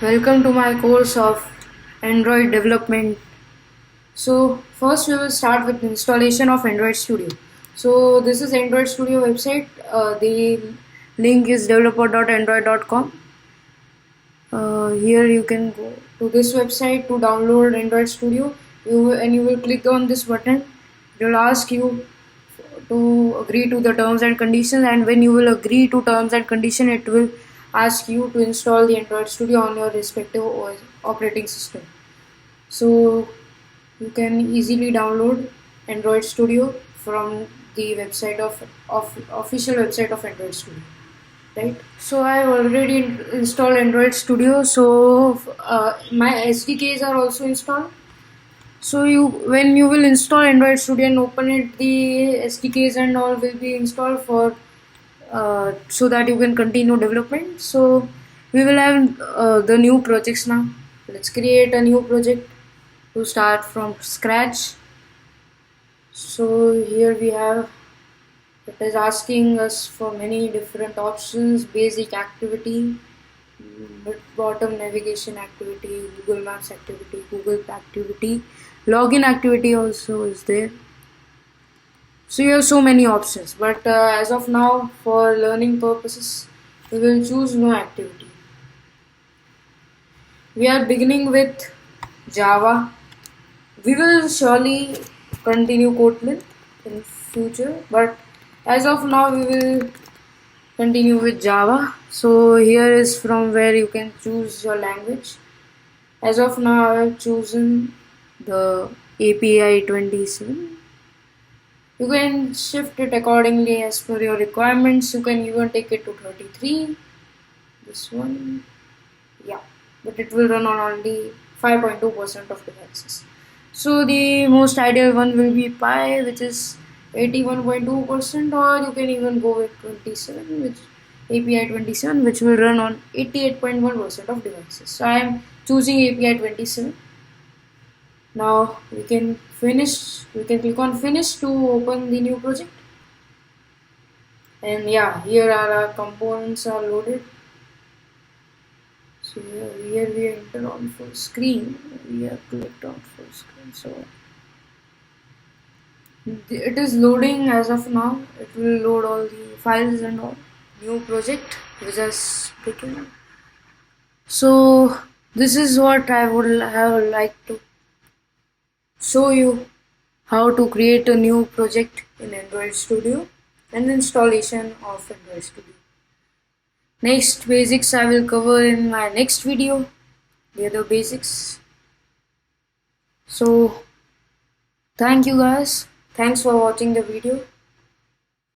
Welcome to my course of Android development. So first we will start with installation of Android Studio. So this is Android Studio website. The link is developer.android.com. Here you can go to this website to download Android Studio. You will click on this button. It will ask you to agree to the terms and conditions, and when you will agree to terms and condition, it will ask you to install the Android Studio on your respective OS operating system. So you can easily download Android Studio from the website of official website of Android Studio, right? So I have already installed Android Studio. So my SDKs are also installed. So when you will install Android Studio and open it, the SDKs and all will be installed for so that you can continue development. So we will have the new projects now. Let's create a new project to start from scratch. So here we have, it is asking us for many different options: basic activity, bottom navigation activity, Google Maps activity, Google activity, login activity also is there. So you have so many options, but as of now, for learning purposes, we will choose no activity. We are beginning with Java. We will surely continue Kotlin in future, but as of now, we will continue with Java. So here is from where you can choose your language. As of now, I have chosen the API 27. You can shift it accordingly as per your requirements. You can even take it to 33. This one, yeah, but it will run on only 5.2% of devices. So the most ideal one will be Pi, which is 81.2%, or you can even go with 27, which API 27, which will run on 88.1% of devices. So I am choosing API 27. Now we can click on finish to open the new project. And yeah, here are our components are loaded. So here we enter on full screen. We have clicked on full screen. So it is loading as of now. It will load all the files and all. New project which has taken. So this is what I would have liked to show you, how to create a new project in Android Studio and installation of Android Studio. Next basics I will cover in my next video, the other basics. So thank you guys. Thanks for watching the video.